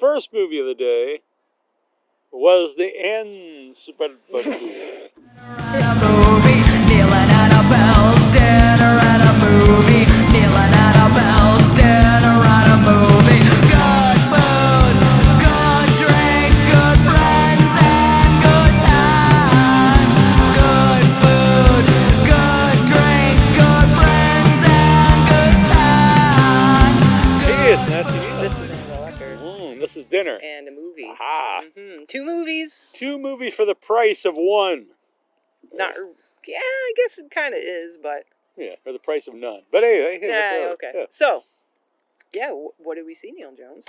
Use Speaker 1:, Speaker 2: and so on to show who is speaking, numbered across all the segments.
Speaker 1: first movie of the day was the Ancestral.
Speaker 2: Neal Annabelle's dinner at a movie. Neal Annabelle's dinner at a movie. Good food, good drinks, good friends, and good times. Good food, good drinks, good friends, and good times.
Speaker 1: Hey, it's nasty.
Speaker 3: This is Lecter.
Speaker 1: This is dinner.
Speaker 3: And a movie.
Speaker 1: Aha.
Speaker 3: 2 movies.
Speaker 1: 2 movies for the price of 1.
Speaker 3: Not, yeah, I guess it kind of is, but.
Speaker 1: Yeah, for the price of none. But hey,
Speaker 3: Yeah, okay.
Speaker 1: Yeah.
Speaker 3: So, yeah, what did we see, Neil Jones?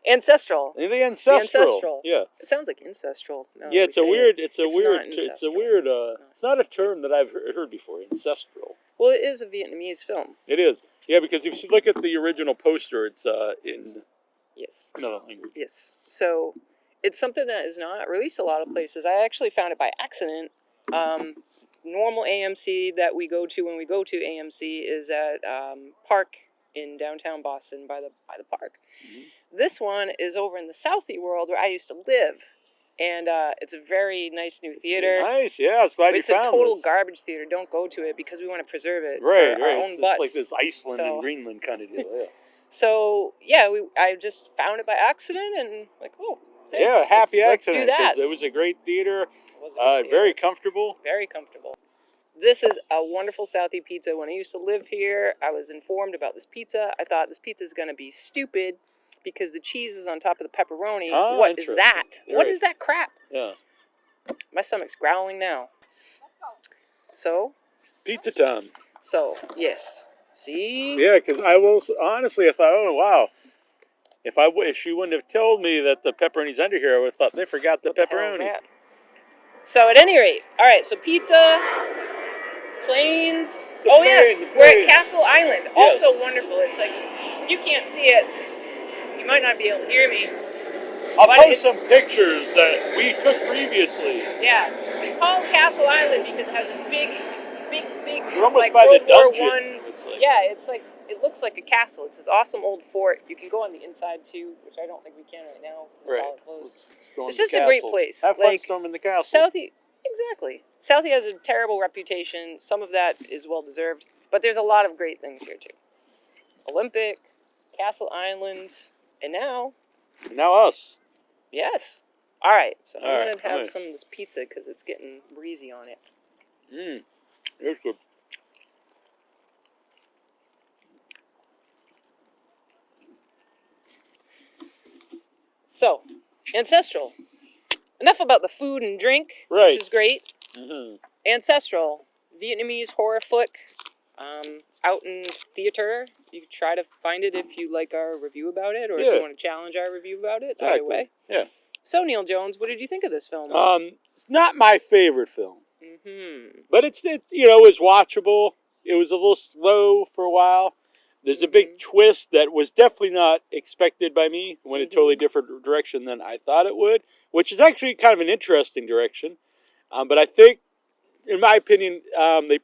Speaker 3: Ancestral.
Speaker 1: The Ancestral. Yeah.
Speaker 3: It sounds like ancestral.
Speaker 1: Yeah, it's a weird. It's
Speaker 3: not
Speaker 1: weird. It's not a term that I've heard before. Ancestral.
Speaker 3: Well, it is a Vietnamese film.
Speaker 1: It is. Yeah, because if you look at the original poster, it's in
Speaker 3: Yes.
Speaker 1: another language.
Speaker 3: Yes. So it's something that is not released a lot of places. I actually found it by accident. Normal AMC that we go to when we go to AMC is at Park in downtown Boston by the park. Mm-hmm. This one is over in the Southie World where I used to live. And it's a very nice new theater.
Speaker 1: Nice, yeah. I was glad you found
Speaker 3: It's a total
Speaker 1: this.
Speaker 3: garbage theater. Don't go to it because we want to preserve it for
Speaker 1: Right.
Speaker 3: our own butts.
Speaker 1: It's like this Iceland and Greenland kind of deal. Yeah.
Speaker 3: So yeah, I just found it by accident and like, oh, hey,
Speaker 1: yeah, happy accident.
Speaker 3: Let's do that.
Speaker 1: It was a great theater.
Speaker 3: It was a great theater.
Speaker 1: Very comfortable.
Speaker 3: Very comfortable. This is a wonderful Southie pizza. When I used to live here, I was informed about this pizza. I thought this pizza is going to be stupid because the cheese is on top of the pepperoni.
Speaker 1: Oh,
Speaker 3: what is that? What is that crap?
Speaker 1: Yeah.
Speaker 3: My stomach's growling now. So?
Speaker 1: Pizza time.
Speaker 3: So, yes. See?
Speaker 1: Yeah, because I thought, oh, wow. If she wouldn't have told me that the pepperoni's under here, I would have thought they forgot the pepperoni.
Speaker 3: So, at any rate, all right, so pizza, planes. We're at Castle Island.
Speaker 1: Yes.
Speaker 3: Also wonderful. It's like this, you can't see it. You might not be able to hear me.
Speaker 1: I'll post some pictures that we took previously.
Speaker 3: Yeah. It's called Castle Island because it has this big,
Speaker 1: We're almost
Speaker 3: like
Speaker 1: by
Speaker 3: World
Speaker 1: the
Speaker 3: War
Speaker 1: dungeon.
Speaker 3: I. Yeah, it's like, it looks like a castle. It's this awesome old fort. You can go on the inside too, which I don't think we can right now.
Speaker 1: Right.
Speaker 3: All closed.
Speaker 1: It's
Speaker 3: just a great place.
Speaker 1: Have fun storming the castle.
Speaker 3: Southie, exactly. Southie has a terrible reputation. Some of that is well deserved, but there's a lot of great things here too. Olympic, Castle Island, and now
Speaker 1: us.
Speaker 3: Yes. All right. So I'm
Speaker 1: All
Speaker 3: gonna have some of this pizza because it's getting breezy on it.
Speaker 1: It's good.
Speaker 3: So, Ancestral. Enough about the food and drink, which is great.
Speaker 1: Mm-hmm.
Speaker 3: Ancestral, Vietnamese horror flick, out in theater. You can try to find it if you like our review about it, or if you want to challenge our review about it. Either way.
Speaker 1: Yeah.
Speaker 3: So, Neil Jones, what did you think of this film?
Speaker 1: It's not my favorite film,
Speaker 3: Mm-hmm.
Speaker 1: but it's it was watchable. It was a little slow for a while. There's a big twist that was definitely not expected by me. Went a totally different direction than I thought it would, which is actually kind of an interesting direction. But I think, in my opinion, they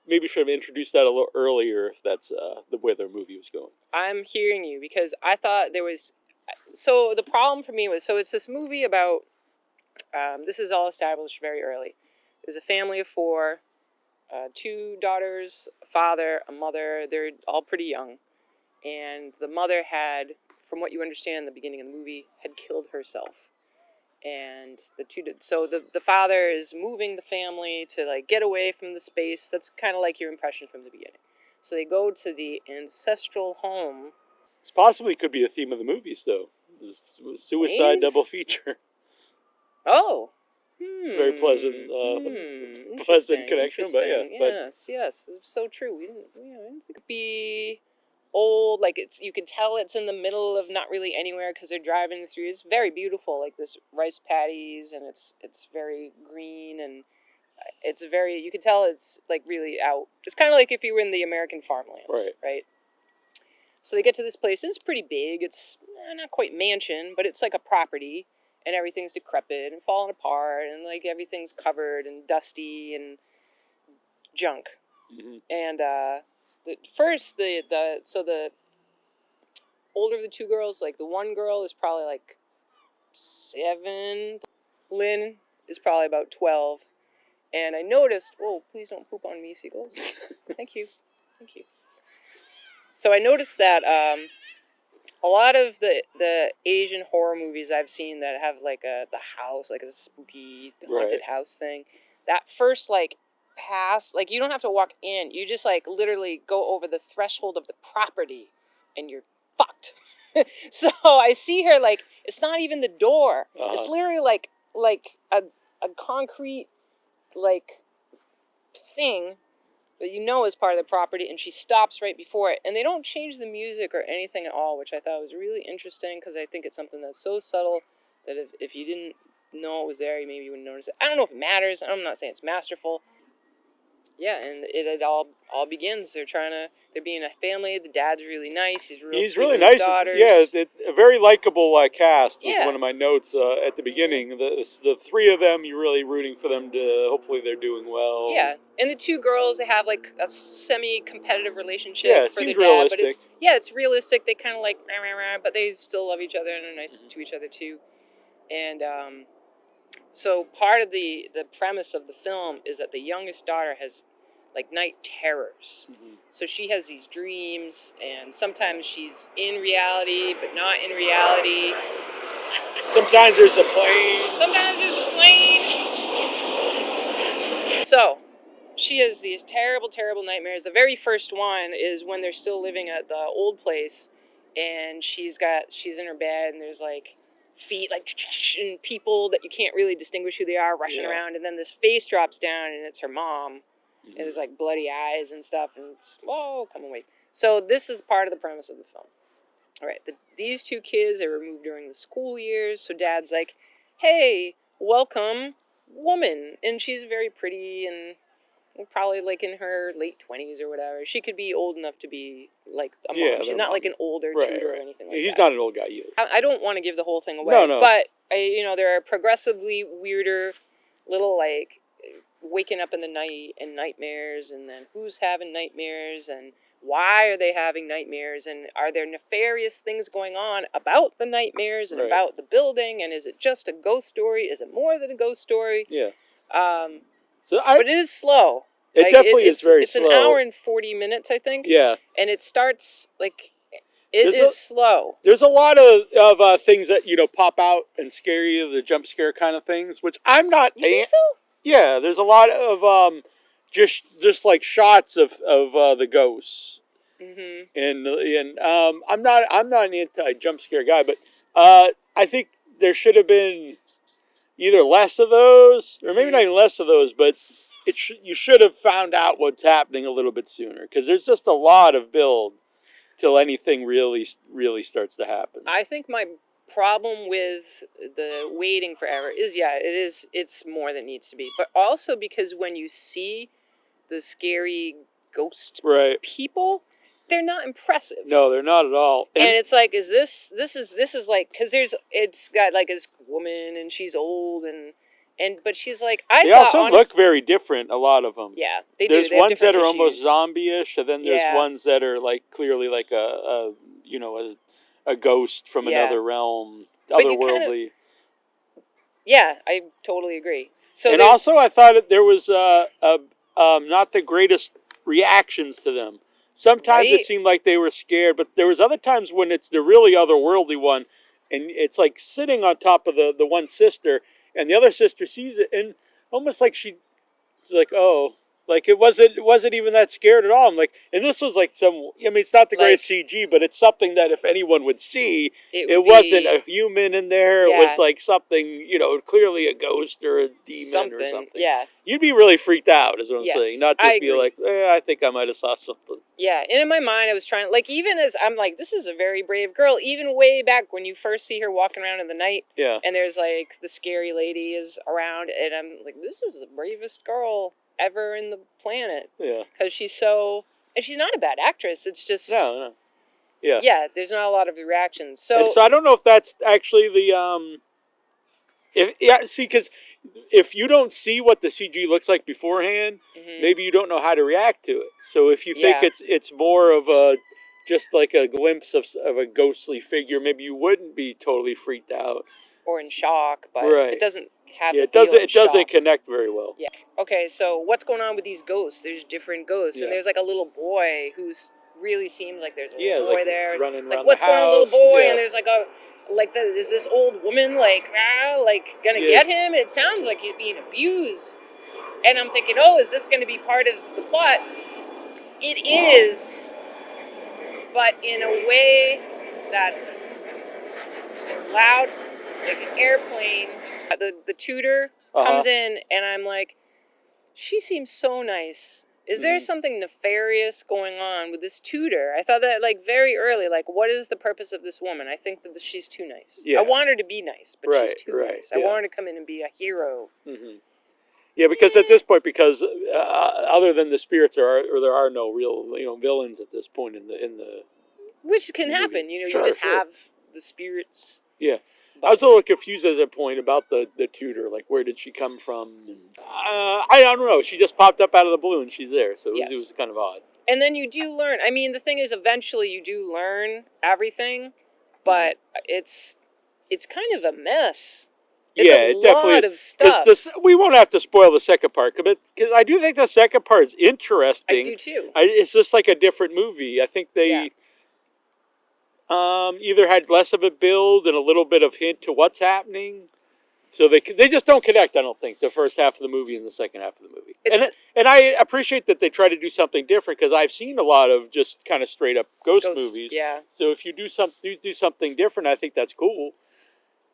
Speaker 1: maybe should have introduced that a little earlier if that's the way their movie was going.
Speaker 3: I'm hearing you because I thought there was... So the problem for me was... So it's this movie about... this is all established very early. There's a family of 4... 2 daughters, a father, a mother. They're all pretty young. And the mother had, from what you understand in the beginning of the movie, had killed herself. And the father is moving the family to like get away from the space. That's kind of like your impression from the beginning. So they go to the ancestral home.
Speaker 1: This possibly could be a theme of the movies, though. The suicide double feature.
Speaker 3: Oh.
Speaker 1: It's a very pleasant connection, but yeah.
Speaker 3: Yes, it's so true. We didn't think it'd be old. Like you can tell it's in the middle of not really anywhere because they're driving through. It's very beautiful, like this rice paddies, and it's very green, and it's very. You can tell it's like really out. It's kind of like if you were in the American farmlands, right? So they get to this place, and it's pretty big. It's not quite mansion, but it's like a property. And everything's decrepit and falling apart, and like everything's covered and dusty and junk. Mm-hmm. And the older of the 2 girls, like the one girl is probably like 7. Lynn is probably about 12. And I noticed, oh, please don't poop on me, seagulls. Thank you. Thank you. So I noticed that a lot of the Asian horror movies I've seen that have like the house, like a spooky haunted house thing, that first like pass, like you don't have to walk in, you just like literally go over the threshold of the property and you're fucked. So I see her like, it's not even the door. It's literally like a concrete like thing that you know is part of the property, and she stops right before it. And they don't change the music or anything at all, which I thought was really interesting because I think it's something that's so subtle that if you didn't know it was there, you maybe wouldn't notice it. I don't know if it matters. I'm not saying it's masterful. Yeah, and it all begins. They're being a family. The dad's really nice. He's really nice. Daughters.
Speaker 1: Yeah, a very likable cast was one of my notes at the beginning. The three of them, you're really rooting for them to. Hopefully, they're doing well.
Speaker 3: Yeah, and the two girls, they have like a semi-competitive relationship.
Speaker 1: Yeah, it
Speaker 3: for
Speaker 1: seems
Speaker 3: their dad,
Speaker 1: realistic.
Speaker 3: But it's realistic. They kind of like, but they still love each other and are nice to each other too. And so part of the premise of the film is that the youngest daughter has like night terrors. Mm-hmm. So she has these dreams, and sometimes she's in reality, but not in reality.
Speaker 1: Sometimes there's a plane.
Speaker 3: So she has these terrible, terrible nightmares. The very first one is when they're still living at the old place, and she's in her bed, and there's like feet like and people that you can't really distinguish who they are rushing around, and then this face drops down, and it's her mom. And there's like bloody eyes and stuff, and it's, whoa, come away. So this is part of the premise of the film. All right, these two kids, they were removed during the school years, so dad's like, hey, welcome, woman. And she's very pretty and probably like in her late 20s or whatever. She could be old enough to be like a mom. She's not like an older tutor or anything like that.
Speaker 1: He's not an old guy either.
Speaker 3: I don't want to give the whole thing away.
Speaker 1: No.
Speaker 3: But, there are progressively weirder little like waking up in the night and nightmares, and then who's having nightmares and why are they having nightmares, and are there nefarious things going on about the nightmares and about the building, and is it just a ghost story? Is it more than a ghost story?
Speaker 1: Yeah.
Speaker 3: But it is slow.
Speaker 1: It definitely is very slow.
Speaker 3: It's an hour and 40 minutes, I think.
Speaker 1: Yeah.
Speaker 3: And it starts like it is slow.
Speaker 1: There's a lot of things that pop out and scare you, the jump scare kind of things, which I'm not.
Speaker 3: You think so?
Speaker 1: Yeah, there's a lot of just like shots of the ghosts, and I'm not an anti jump scare guy, but I think there should have been either less of those, or maybe not even less of those, but you should have found out what's happening a little bit sooner, because there's just a lot of build till anything really starts to happen.
Speaker 3: I think my problem with the waiting forever is it's more than needs to be, but also because when you see the scary ghost people, they're not impressive.
Speaker 1: No, they're not at all.
Speaker 3: And it's like, is this is like, because it's got like this woman and she's old but she's like, they
Speaker 1: also look very different, a lot of them.
Speaker 3: Yeah, they
Speaker 1: do. There's ones that are almost zombie-ish, and then there's ones that are like clearly like a ghost from another realm, otherworldly.
Speaker 3: Yeah, I totally agree. So
Speaker 1: and also, I thought that there was not the greatest reactions to them. Sometimes it seemed like they were scared, but there was other times when it's the really otherworldly one, and it's like sitting on top of the one sister, and the other sister sees it, and almost like she's like, oh. Like, it wasn't even that scared at all. I'm like, and this was like it's not the greatest CG, but it's something that if anyone would see, it wasn't a human in there. It was like something, clearly a ghost or a demon or something.
Speaker 3: Yeah.
Speaker 1: You'd be really freaked out, is what I'm saying. Not just be like, I think I might have saw something.
Speaker 3: Yeah, and in my mind, I was trying, like, even as I'm like, this is a very brave girl, even way back when you first see her walking around in the night, and there's like, the scary lady is around, and I'm like, this is the bravest girl ever in the planet. Yeah. Because she's and she's not a bad actress. It's just
Speaker 1: no. Yeah.
Speaker 3: Yeah. There's not a lot of reactions. So
Speaker 1: I don't know if that's actually the because if you don't see what the CG looks like beforehand, maybe you don't know how to react to it. So if you think it's more of a just like a glimpse of a ghostly figure, maybe you wouldn't be totally freaked out
Speaker 3: or in shock, but
Speaker 1: Right.
Speaker 3: it doesn't have
Speaker 1: yeah
Speaker 3: the
Speaker 1: it doesn't
Speaker 3: feeling
Speaker 1: it doesn't
Speaker 3: shock.
Speaker 1: connect very well.
Speaker 3: Yeah. Okay, so what's going on with these ghosts? There's different ghosts, and
Speaker 1: Yeah.
Speaker 3: there's like a little boy who's really seems like there's a
Speaker 1: Yeah,
Speaker 3: little
Speaker 1: it's
Speaker 3: boy
Speaker 1: like
Speaker 3: there.
Speaker 1: running
Speaker 3: Like,
Speaker 1: around
Speaker 3: what's
Speaker 1: the
Speaker 3: going on, little
Speaker 1: house,
Speaker 3: boy?
Speaker 1: yeah.
Speaker 3: And there's like is this old woman like gonna
Speaker 1: Yeah.
Speaker 3: get him? It sounds like he's being abused. And I'm thinking, oh, is this going to be part of the plot? It is, but in a way that's loud, like an airplane. The tutor comes in, and I'm like, she seems so nice. Is there something nefarious going on with this tutor? I thought that like very early, like, what is the purpose of this woman? I think that she's too nice.
Speaker 1: Yeah.
Speaker 3: I want her to be nice, but
Speaker 1: Right,
Speaker 3: she's too
Speaker 1: right,
Speaker 3: nice. I
Speaker 1: yeah.
Speaker 3: want her to come in and be a hero.
Speaker 1: Mm-hmm. Yeah, because at this point, other than the spirits, there are no real villains at this point in the
Speaker 3: Which can
Speaker 1: movie.
Speaker 3: happen,
Speaker 1: Sure,
Speaker 3: you just
Speaker 1: sure.
Speaker 3: have the spirits.
Speaker 1: Yeah. I was a little confused at that point about the tutor. Like, where did she come from? And, I don't know. She just popped up out of the blue and she's there. So it was kind of odd.
Speaker 3: And then you do learn. I mean, the thing is, eventually you do learn everything, but it's kind of a mess. It's
Speaker 1: It
Speaker 3: a
Speaker 1: definitely
Speaker 3: lot
Speaker 1: is.
Speaker 3: of stuff.
Speaker 1: Because we won't have to spoil the second part, because I do think the second part is interesting.
Speaker 3: I do too.
Speaker 1: It's just like a different movie. I think they either had less of a build and a little bit of hint to what's happening. So they just don't connect, I don't think, the first half of the movie and the second half of the movie. And I appreciate that they try to do something different, because I've seen a lot of just kind of straight up ghost movies.
Speaker 3: Yeah.
Speaker 1: So if you do something different, I think that's cool.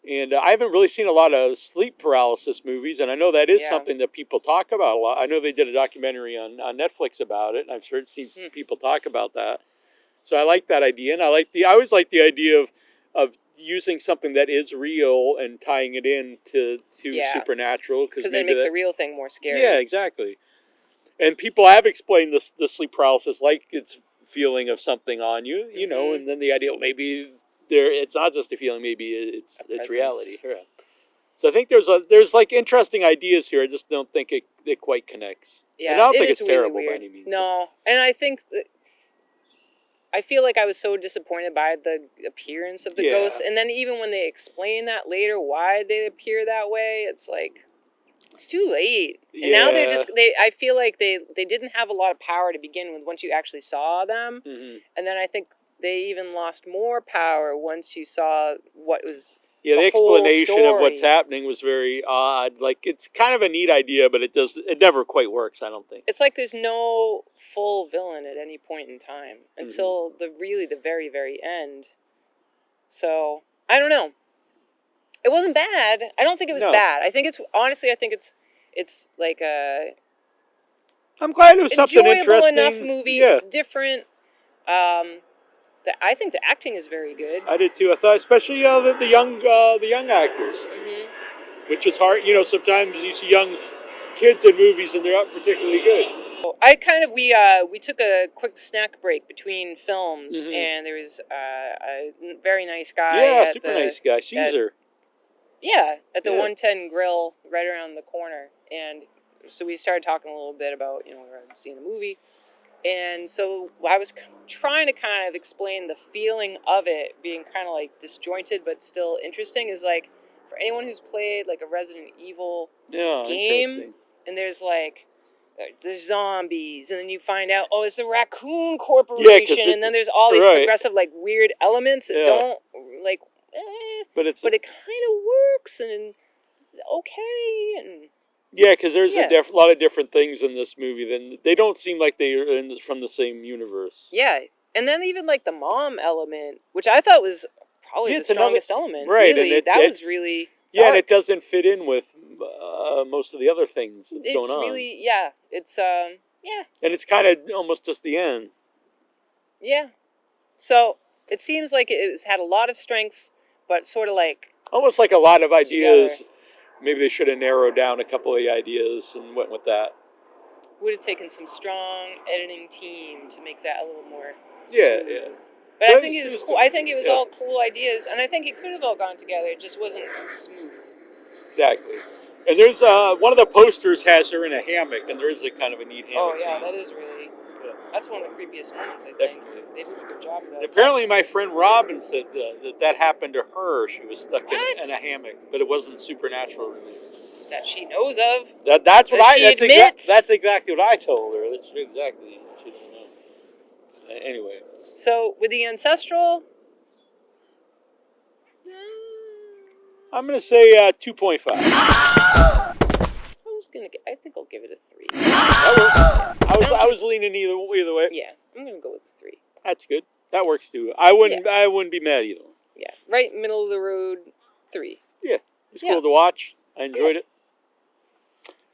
Speaker 1: And I haven't really seen a lot of sleep paralysis movies, and I know that is something that people talk about a lot. I know they did a documentary on Netflix about it, and I've seen people talk about that. So I like that idea, and I always like the idea of using something that is real and tying it in to supernatural, because
Speaker 3: it makes the real thing more scary.
Speaker 1: Yeah, exactly. And people have explained the sleep paralysis like it's feeling of something on you, you know, and then the idea maybe it's not just a feeling, maybe it's reality. Yeah. So I think there's like interesting ideas here. I just don't think it quite connects.
Speaker 3: Yeah,
Speaker 1: and I don't think it's
Speaker 3: really
Speaker 1: terrible
Speaker 3: weird.
Speaker 1: by any means.
Speaker 3: No, and I think I feel like I was so disappointed by the appearance of the ghosts, and then even when they explain that later why they appear that way, it's like it's too late. And now they're just I feel like they didn't have a lot of power to begin with once you actually saw them, and then I think they even lost more power once you saw what was.
Speaker 1: Yeah, the explanation of what's happening was very odd. Like, it's kind of a neat idea, but it never quite works, I don't think.
Speaker 3: It's like there's no full villain at any point in time until the very, very end. So, I don't know. It wasn't bad. I don't think it was bad. I think it's like a
Speaker 1: I'm glad it was something interesting.
Speaker 3: enjoyable enough movie.
Speaker 1: Yeah.
Speaker 3: It's different. I think the acting is very good.
Speaker 1: I did too. I thought, especially the young actors, which is hard. You know, sometimes you see young kids in movies and they're not particularly good.
Speaker 3: We took a quick snack break between films, and there was a very nice guy.
Speaker 1: Yeah, super nice guy, Caesar.
Speaker 3: At the 110 Grill right around the corner, and so we started talking a little bit about we were seeing the movie. And so I was trying to kind of explain the feeling of it being kind of like disjointed but still interesting, is like for anyone who's played like a Resident Evil game, and there's zombies, and then you find out, oh, it's the Raccoon Corporation, and then there's all these progressive like weird elements that don't like, but it kind of works and it's okay and.
Speaker 1: Yeah, because there's a lot of different things in this movie. Then they don't seem like they are from the same universe. Yeah,
Speaker 3: and then even like the mom element, which I thought was probably the strongest element.
Speaker 1: Right,
Speaker 3: really,
Speaker 1: and
Speaker 3: that was really dark.
Speaker 1: and it doesn't fit in with most of the other things that's going on.
Speaker 3: It's
Speaker 1: and it's kind of almost just the end.
Speaker 3: Yeah, so it seems like it's had a lot of strengths, but sort of like
Speaker 1: almost like a lot of ideas.
Speaker 3: Together.
Speaker 1: Maybe they should have narrowed down a couple of the ideas and went with that.
Speaker 3: Would have taken some strong editing team to make that a little more
Speaker 1: smooth.
Speaker 3: But I think it was cool. I think it was all cool ideas, and I think it could have all gone together. It just wasn't as smooth.
Speaker 1: Exactly. And there's one of the posters has her in a hammock, and there is a kind of a neat hammock scene.
Speaker 3: That is really. That's one of the creepiest moments, I think.
Speaker 1: Definitely.
Speaker 3: They did a good job of that.
Speaker 1: And apparently my friend Robin said that happened to her. She was stuck
Speaker 3: What?
Speaker 1: in a hammock, but it wasn't supernatural related.
Speaker 3: That she knows of.
Speaker 1: That's what
Speaker 3: That she admits.
Speaker 1: that's exactly what I told her. That's exactly what she didn't know. Anyway.
Speaker 3: So, with the Ancestral...
Speaker 1: I'm going to say 2.5.
Speaker 3: I think I'll give it a 3.
Speaker 1: That works. I was leaning either way.
Speaker 3: Yeah, I'm gonna go with a 3.
Speaker 1: That's good. That works too. I wouldn't be mad either.
Speaker 3: Yeah, right middle of the road, 3.
Speaker 1: Yeah, it's cool to watch. I enjoyed it.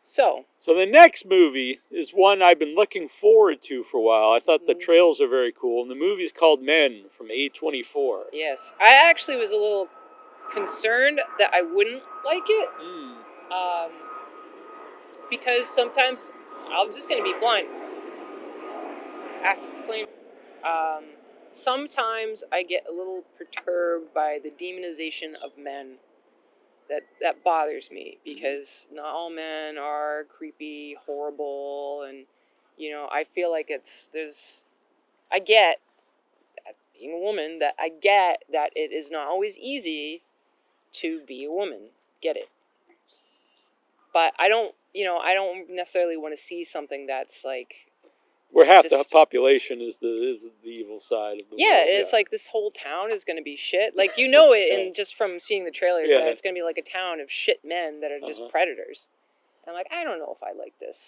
Speaker 3: So
Speaker 1: the next movie is one I've been looking forward to for a while. I thought the trails are very cool, and the movie is called Men from A24.
Speaker 3: yes, I actually was a little concerned that I wouldn't like it. Because sometimes I'm just gonna be blind after this claim. Sometimes I get a little perturbed by the demonization of men. That bothers me because not all men are creepy, horrible, and I feel like I get, being a woman, that I get that it is not always easy to be a woman. Get it? But I don't necessarily want to see something that's like...
Speaker 1: Where half the population is the evil side of the world.
Speaker 3: Yeah, it's like this whole town is going to be shit. Like, it, and just from seeing the trailers, that it's going to be like a town of shit men that are just predators. And I'm like, I don't know if I like this,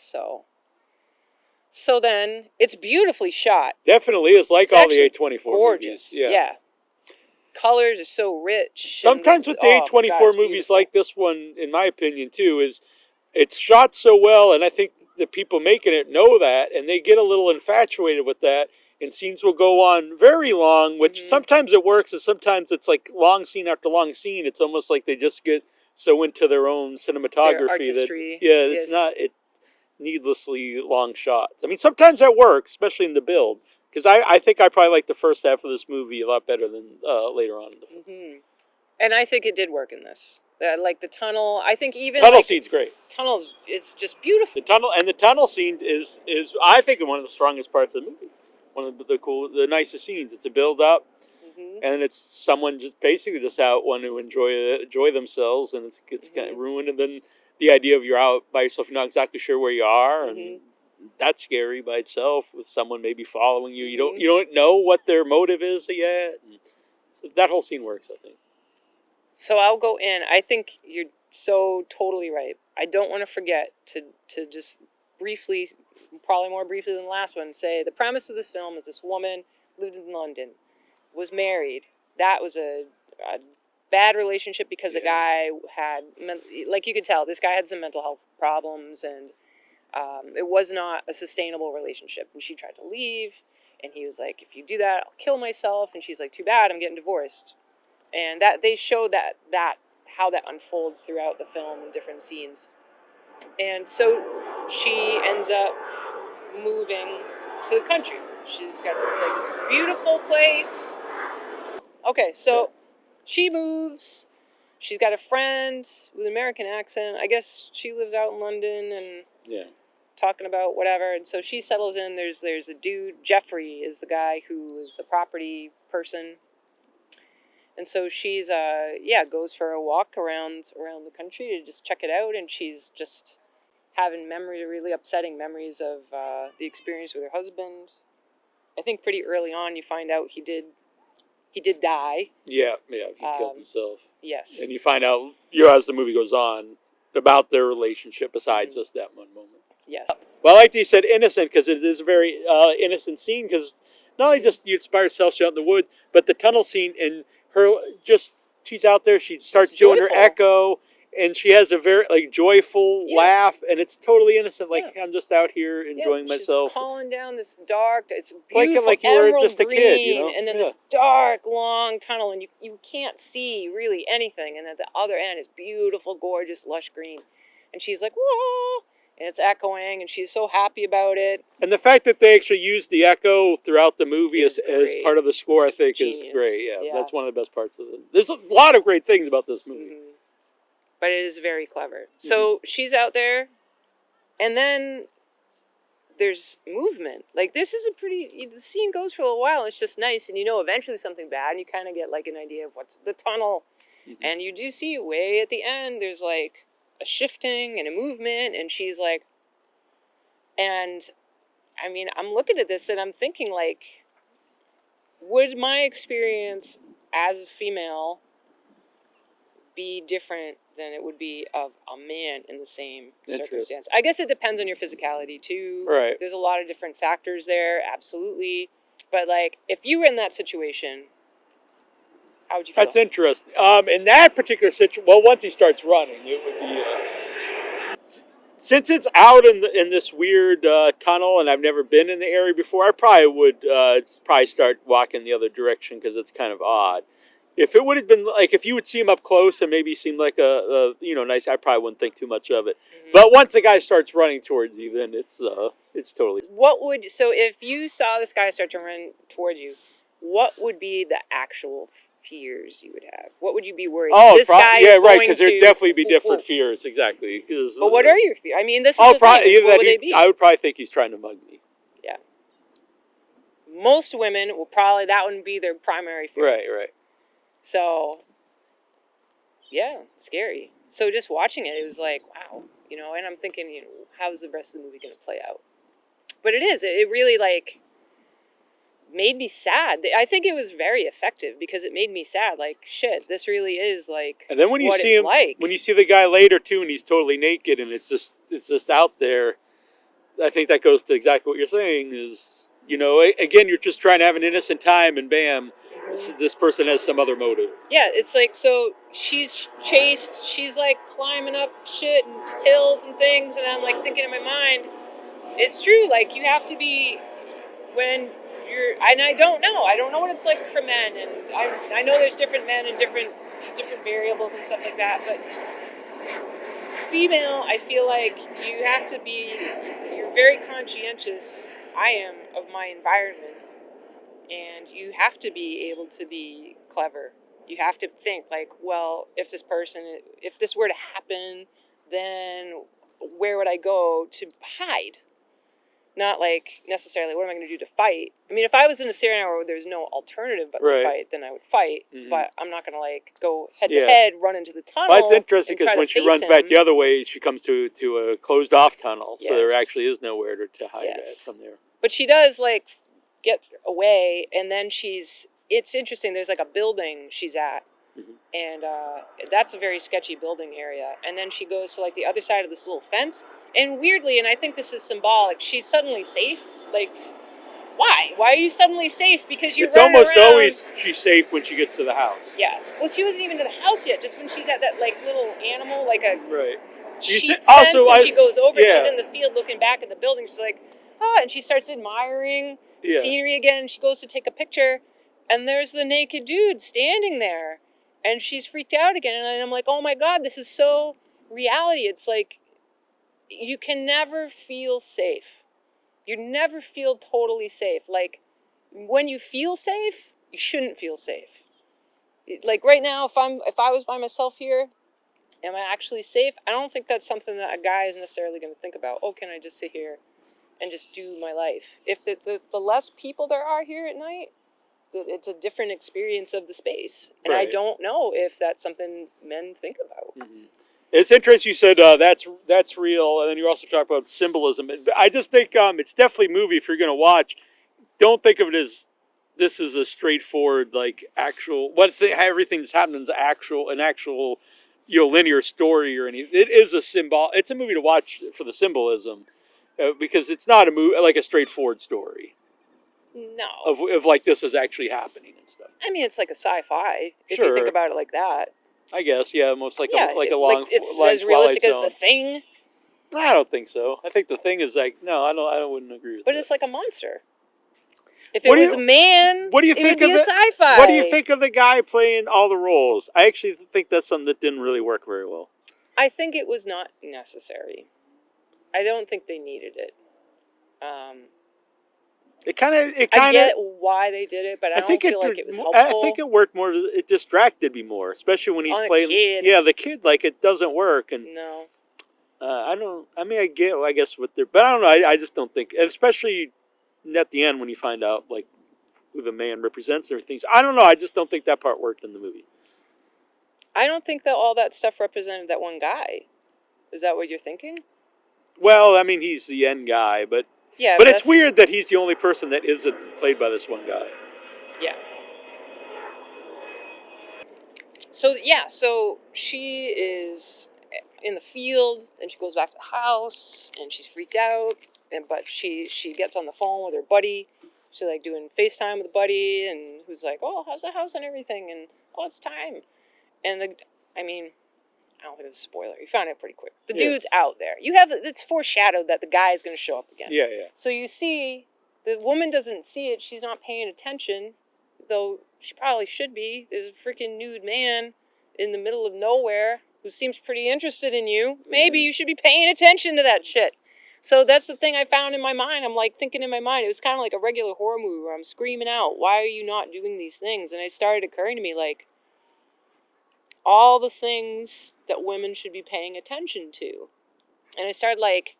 Speaker 3: So then, it's beautifully shot.
Speaker 1: Definitely is like all the A24
Speaker 3: gorgeous.
Speaker 1: movies.
Speaker 3: Yeah. Colors are so rich.
Speaker 1: Sometimes with the A24 movies like this one, in my opinion, too, is it's shot so well, and I think the people making it know that, and they get a little infatuated with that, and scenes will go on very long, which sometimes it works, and sometimes it's like long scene after long scene. It's almost like they just get so into their own cinematography
Speaker 3: their artistry,
Speaker 1: it's not needlessly long shots. I mean, sometimes that works, especially in the build, because I think I probably like the first half of this movie a lot better than later on in the film.
Speaker 3: And I think it did work in this. Like the tunnel, I think even
Speaker 1: scene's great.
Speaker 3: Tunnels, it's just beautiful.
Speaker 1: The tunnel scene is I think one of the strongest parts of the movie. One of the nicest scenes. It's a build up, and it's someone just basically just out wanting to enjoy themselves, and it's kind of ruined. And then the idea of you're out by yourself, you're not exactly sure where you are, and that's scary by itself. With someone maybe following you, you don't know what their motive is yet. And so that whole scene works, I think.
Speaker 3: So I'll go in. I think you're so totally right. I don't want to forget to just briefly, probably more briefly than the last one, say the premise of this film is this woman lived in London, was married. That was a bad relationship because the guy had, like you could tell, this guy had some mental health problems, and it was not a sustainable relationship. And she tried to leave, and he was like, if you do that, I'll kill myself. And she's like, too bad, I'm getting divorced. And that they show that how that unfolds throughout the film in different scenes. And so she ends up moving to the country. She's got like this beautiful place. Okay, so she moves. She's got a friend with an American accent. I guess she lives out in London and talking about whatever. And so she settles in. There's a dude. Jeffrey is the guy who is the property person. And so she's goes for a walk around the country to just check it out, and she's just having really upsetting memories of the experience with her husband. I think pretty early on you find out he did die. Yeah, he
Speaker 1: killed himself.
Speaker 3: Yes.
Speaker 1: And you find out, as the movie goes on, about their relationship besides just that one moment.
Speaker 3: Yes.
Speaker 1: Well, I like that you said innocent, because it is a very innocent scene, because not only just you by herself, she's out in the woods, but the tunnel scene and she's out there, she starts doing her echo, and she has a very joyful laugh, and it's totally innocent, I'm just out here enjoying myself.
Speaker 3: She's calling down this dark, it's beautiful
Speaker 1: like you were just a kid,
Speaker 3: and then this dark, long tunnel, and you can't see really anything, and at the other end is beautiful, gorgeous, lush green. And she's like, whoa! And it's echoing, and she's so happy about it.
Speaker 1: And the fact that they actually used the echo throughout the movie as part of the score, I think, is great. Yeah, that's one of the best parts of it. There's a lot of great things about this movie.
Speaker 3: But it is very clever. So she's out there, and then there's movement. Like, this is the scene goes for a little while. It's just nice. And eventually something bad. And you kind of get like an idea of what's the tunnel. Mm-hmm. And you do see way at the end, there's like a shifting and a movement. And she's like, and I mean, I'm looking at this and I'm thinking like, would my experience as a female be different than it would be of a man in the same circumstance? I guess it depends on your physicality too.
Speaker 1: Right.
Speaker 3: There's a lot of different factors there, absolutely. But like, if you were in that situation, how would you feel?
Speaker 1: That's interesting. In that particular situation, well, once he starts running, it would be. Since it's out in this weird tunnel, and I've never been in the area before, I probably would probably start walking the other direction because it's kind of odd. If it would have been like if you would see him up close and maybe seemed like a nice, I probably wouldn't think too much of it. Mm-hmm. But once the guy starts running towards you, then it's totally.
Speaker 3: So if you saw this guy start to run towards you, what would be the actual fears you would have? What would you be worried?
Speaker 1: Oh,
Speaker 3: this guy is
Speaker 1: right,
Speaker 3: going
Speaker 1: because there'd definitely be different fears, exactly.
Speaker 3: But what are your fears? I mean, this is the thing. What would they be?
Speaker 1: I would probably think he's trying to mug me.
Speaker 3: Yeah. Most women will that wouldn't be their primary fear.
Speaker 1: Right. So,
Speaker 3: yeah, scary. So just watching it was like, wow, and I'm thinking, how's the rest of the movie going to play out? But it really like made me sad. I think it was very effective because it made me sad. Like, shit, this really is like,
Speaker 1: and then when you
Speaker 3: what
Speaker 1: see
Speaker 3: it's
Speaker 1: him,
Speaker 3: like.
Speaker 1: when you see the guy later too, and he's totally naked, and it's just out there. I think that goes to exactly what you're saying. Is again, you're just trying to have an innocent time, and bam. This person has some other motive.
Speaker 3: Yeah, it's like, so she's chased, she's like climbing up shit and hills and things, and I'm like thinking in my mind, it's true, like you have to be, when and I don't know what it's like for men, and I know there's different men and different variables and stuff like that, but female, I feel like you have to be, you're very conscientious, I am, of my environment. And you have to be able to be clever. You have to think like, well, if this were to happen, then where would I go to hide? Not like necessarily, what am I going to do to fight? I mean, if I was in a scenario where there's no alternative but to fight, then I would fight. Mm-hmm. But I'm not going to like go head to head, run into the tunnel.
Speaker 1: Well, it's interesting because when she runs back the other way, she comes to a closed off tunnel. Yes. So there actually is nowhere to hide at from there.
Speaker 3: But she does like get away, and then it's interesting, there's like a building she's at, mm-hmm. and that's a very sketchy building area, and then she goes to like the other side of this little fence, and weirdly, and I think this is symbolic, she's suddenly safe. Like, why are you suddenly safe? Because you're running
Speaker 1: almost
Speaker 3: around.
Speaker 1: Always she's safe when she gets to the house.
Speaker 3: Yeah, well, she wasn't even to the house yet, just when she's at that like little animal, like a
Speaker 1: right
Speaker 3: sheep fence, and she goes over, she's in the field looking back at the building, she's like, and she starts admiring the scenery again, and she goes to take a picture, and there's the naked dude standing there, and she's freaked out again, and I'm like, oh my god, this is so reality. It's like, you can never feel safe. You never feel totally safe. Like, when you feel safe, you shouldn't feel safe. Like, right now, if I was by myself here, am I actually safe? I don't think that's something that a guy is necessarily going to think about. Oh, can I just sit here and just do my life? If the less people there are here at night, it's a different experience of the space. And I don't know if that's something men think about.
Speaker 1: Mm-hmm. It's interesting you said that's real, and then you also talk about symbolism. I just think it's definitely a movie if you're going to watch. Don't think of it as this is a straightforward, like, actual, everything that's happened is an actual linear story or anything. It is it's a movie to watch for the symbolism. Because it's not a movie like a straightforward story.
Speaker 3: No.
Speaker 1: Of like this is actually happening and stuff.
Speaker 3: I mean, it's like a sci-fi if you think about it like that.
Speaker 1: I guess, yeah, almost like a long.
Speaker 3: Like it's as realistic as The Thing.
Speaker 1: I don't think so. I think The Thing is like I wouldn't agree with that.
Speaker 3: But it's like a monster. If it was a man,
Speaker 1: what do you think
Speaker 3: it would be a sci-fi.
Speaker 1: What do you think of the guy playing all the roles? I actually think that's something that didn't really work very well.
Speaker 3: I think it was not necessary. I don't think they needed it. I get why they did it, but I don't feel like it was helpful.
Speaker 1: I think it worked more. It distracted me more, especially when he's playing.
Speaker 3: Kid.
Speaker 1: Yeah, the kid, like, it doesn't work. And
Speaker 3: no.
Speaker 1: I guess what they're, but I don't know. I just don't think, especially at the end when you find out like who the man represents and everything. I don't know. I just don't think that part worked in the movie.
Speaker 3: I don't think that all that stuff represented that one guy. Is that what you're thinking?
Speaker 1: Well, I mean, he's the end guy, but
Speaker 3: Yeah,
Speaker 1: but it's weird that he's the only person that isn't played by this one guy.
Speaker 3: Yeah. So she is in the field, and she goes back to the house, and she's freaked out, but she gets on the phone with her buddy. She's like doing FaceTime with the buddy, and who's like, oh, how's the house and everything, and oh, it's time. And I don't think it's a spoiler. You found it pretty quick. The dude's out there. It's foreshadowed that the guy is going to show up again.
Speaker 1: Yeah.
Speaker 3: So you see, the woman doesn't see it. She's not paying attention, though she probably should be. There's a freaking nude man in the middle of nowhere who seems pretty interested in you. Maybe you should be paying attention to that shit. So that's the thing I found in my mind. I'm like thinking in my mind. It was kind of like a regular horror movie where I'm screaming out, why are you not doing these things? And it started occurring to me like, all the things that women should be paying attention to. And I started like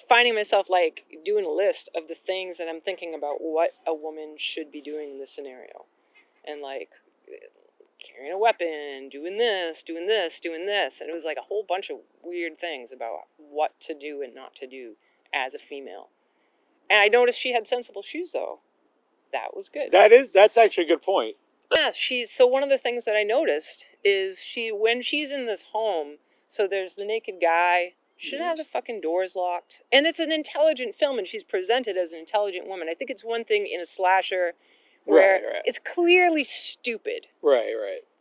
Speaker 3: finding myself like doing a list of the things that I'm thinking about what a woman should be doing in this scenario. And like carrying a weapon, doing this. And it was like a whole bunch of weird things about what to do and not to do as a female. And I noticed she had sensible shoes though. That was good.
Speaker 1: That's actually a good point.
Speaker 3: Yeah, so one of the things that I noticed is when she's in this home, so there's the naked guy, shouldn't have the fucking doors locked. And it's an intelligent film, and she's presented as an intelligent woman. I think it's one thing in a slasher where it's clearly stupid.
Speaker 1: Right.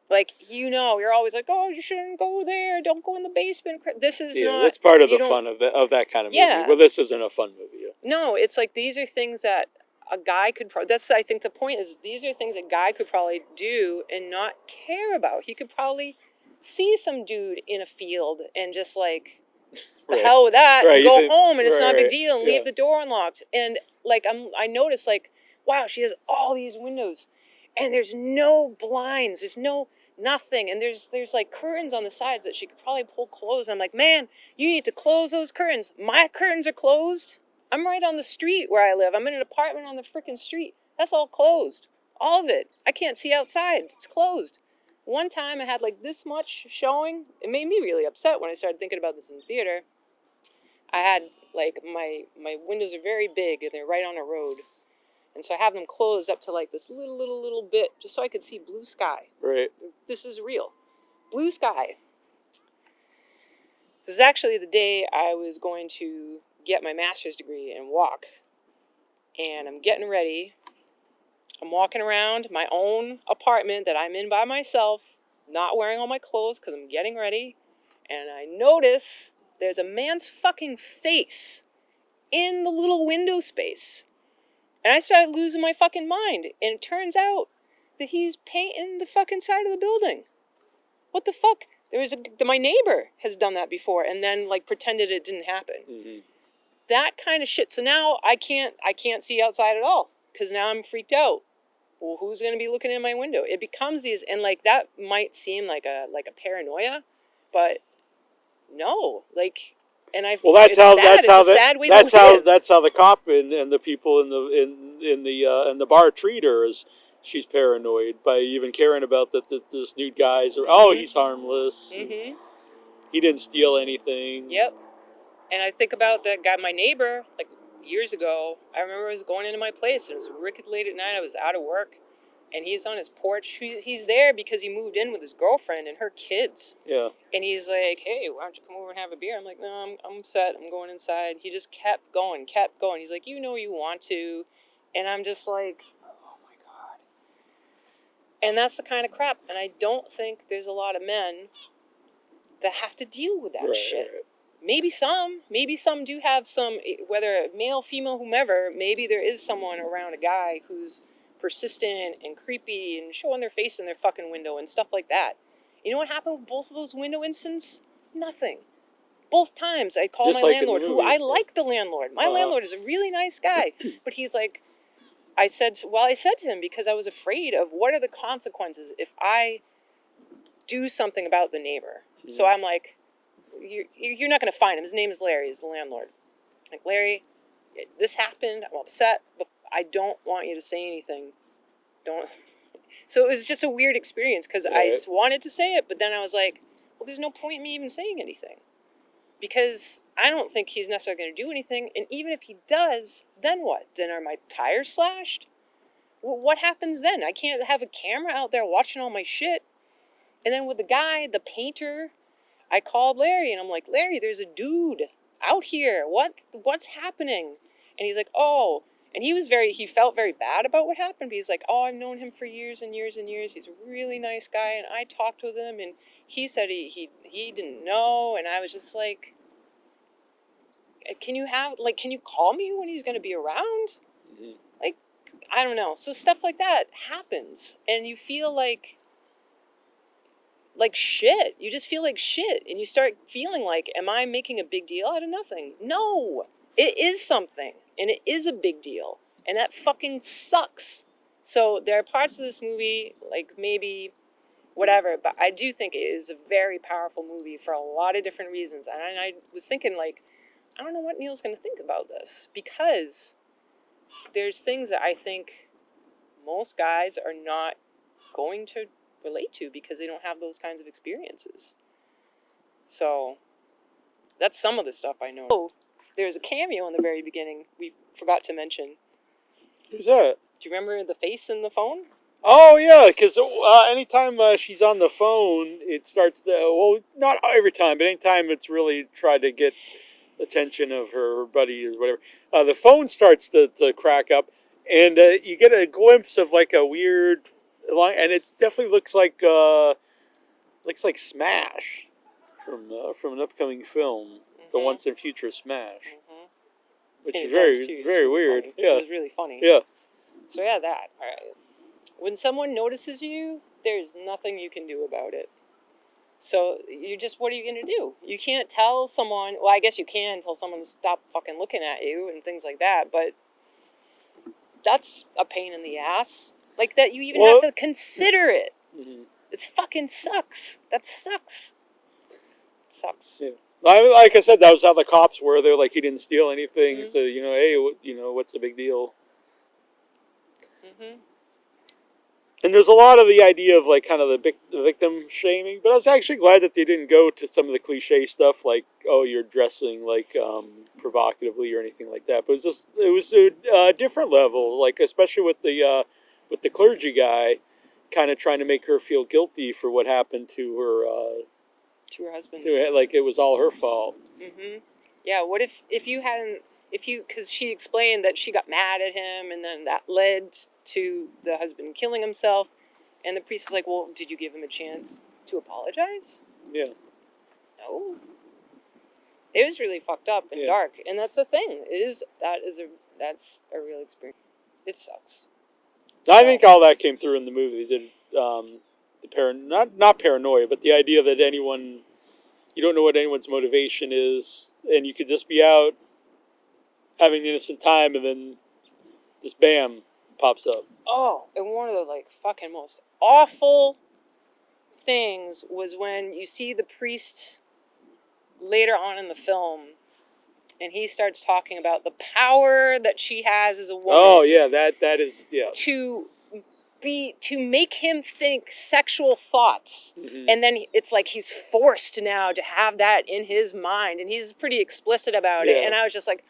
Speaker 3: Like, you're always like, oh, you shouldn't go there, don't go in the basement. This is not...
Speaker 1: that's part of the fun of that kind of movie.
Speaker 3: Yeah.
Speaker 1: Well, this isn't a fun movie. Yeah.
Speaker 3: No, it's like these are things that a guy could I think the point is these are things a guy could probably do and not care about. He could probably see some dude in a field and just like, the hell with that, and go home, and it's not a big deal, and leave the door unlocked. And like I noticed like, wow, she has all these windows, and there's no blinds, there's nothing, and there's like curtains on the sides that she could probably pull closed. I'm like, man, you need to close those curtains. My curtains are closed. I'm right on the street where I live. I'm in an apartment on the freaking street. That's all closed. All of it. I can't see outside. It's closed. One time I had like this much showing. It made me really upset when I started thinking about this in the theater. I had like my windows are very big and they're right on a road. And so I have them closed up to like this little bit just so I could see blue sky.
Speaker 1: Right.
Speaker 3: This is real. Blue sky. This is actually the day I was going to get my master's degree and walk. And I'm getting ready. I'm walking around my own apartment that I'm in by myself, not wearing all my clothes because I'm getting ready. And I notice there's a man's fucking face in the little window space. And I started losing my fucking mind. And it turns out that he's painting the fucking side of the building. What the fuck? My neighbor has done that before and then like pretended it didn't happen. Mm-hmm. That kind of shit. So now I can't see outside at all because now I'm freaked out. Well, who's going to be looking in my window? It becomes these, and like that might seem like a paranoia, but no, like, and I.
Speaker 1: Well, that's how the cop and the people in the bar treat her as she's paranoid by even caring about that this nude guy's he's harmless. Mm-hmm. He didn't steal anything.
Speaker 3: Yep. And I think about that guy, my neighbor, like years ago. I remember I was going into my place and it was wicked late at night. I was out of work and he's on his porch. He's there because he moved in with his girlfriend and her kids. Yeah. And he's like, hey, why don't you come over and have a beer? I'm like, no, I'm set. I'm going inside. He just kept going. He's like, you want to. And I'm just like, oh my God. And that's the kind of crap. And I don't think there's a lot of men that have to deal with that shit. Right. Maybe some do have some, whether male, female, whomever, maybe there is someone around a guy who's persistent and creepy and showing their face in their fucking window and stuff like that. You know what happened with both of those window incidents? Nothing. Both times I called my landlord, who I like the landlord. My landlord is a really nice guy, but he's like, I said to him because I was afraid of what are the consequences if I do something about the neighbor. Mm-hmm. So I'm like, you're not going to find him. His name is Larry. He's the landlord. Like, Larry, this happened. I'm upset, but I don't want you to say anything. Don't. So it was just a weird experience because I just wanted to say it, but then I was like, well, there's no point in me even saying anything. Because I don't think he's necessarily going to do anything. And even if he does, then what? Then are my tires slashed? Well, what happens then? I can't have a camera out there watching all my shit. And then with the guy, the painter, I called Larry and I'm like, Larry, there's a dude out here. What's happening? And he's like, oh. And he felt very bad about what happened. But he's like, oh, I've known him for years and years and years. He's a really nice guy. And I talked with him and he said he didn't know. And I was just like, can you call me when he's going to be around? Mm-hmm. Like, I don't know. So stuff like that happens. And you feel like shit. You just feel like shit. And you start feeling like, am I making a big deal out of nothing? No, it is something. And it is a big deal. And that fucking sucks. So there are parts of this movie, like maybe whatever, but I do think it is a very powerful movie for a lot of different reasons. And I was thinking, like, I don't know what Neal's going to think about this. Because there's things that I think most guys are not going to relate to because they don't have those kinds of experiences. So that's some of the stuff I know. Oh, there's a cameo in the very beginning we forgot to mention.
Speaker 1: Who's that?
Speaker 3: Do you remember the face in the phone?
Speaker 1: Oh, yeah, because anytime she's on the phone, it starts well, not every time, but anytime it's really tried to get attention of her buddy or whatever, the phone starts to crack up, and you get a glimpse of like a weird line, and it definitely looks like Smash from an upcoming film, mm-hmm. The Once and Future Smash, mm-hmm. which is very, very weird.
Speaker 3: Funny.
Speaker 1: Yeah,
Speaker 3: it was really funny.
Speaker 1: Yeah.
Speaker 3: So yeah, that. All right. When someone notices you, there's nothing you can do about it. So what are you going to do? You can't tell someone, well, I guess you can tell someone to stop fucking looking at you and things like that, but that's a pain in the ass. Like that you even have to consider it. Mm-hmm. It fucking sucks. That sucks. Sucks.
Speaker 1: Yeah. Like I said, that was how the cops were. They're like, he didn't steal anything, mm-hmm. So, hey, what's the big deal? Mm-hmm. And there's a lot of the idea of like kind of the victim shaming, but I was actually glad that they didn't go to some of the cliche stuff like, oh, you're dressing like provocatively or anything like that. But it was a different level, like especially with the clergy guy, kind of trying to make her feel guilty for what happened to her
Speaker 3: husband.
Speaker 1: Like it was all her fault.
Speaker 3: Mm-hmm. Yeah. What if because she explained that she got mad at him and then that led to the husband killing himself, and the priest is like, well, did you give him a chance to apologize?
Speaker 1: Yeah.
Speaker 3: No. It was really fucked up and dark, and that's the thing. That's a real experience. It sucks.
Speaker 1: I think all that came through in the movie. They did not paranoia, but the idea that you don't know what anyone's motivation is, and you could just be out having an innocent time, and then just bam, pops up.
Speaker 3: Oh, and one of the fucking most awful things was when you see the priest later on in the film, and he starts talking about the power that she has as a woman.
Speaker 1: Oh yeah, that is
Speaker 3: to make him think sexual thoughts, mm-hmm. and then it's like he's forced now to have that in his mind, and he's pretty explicit about it. And I was just like,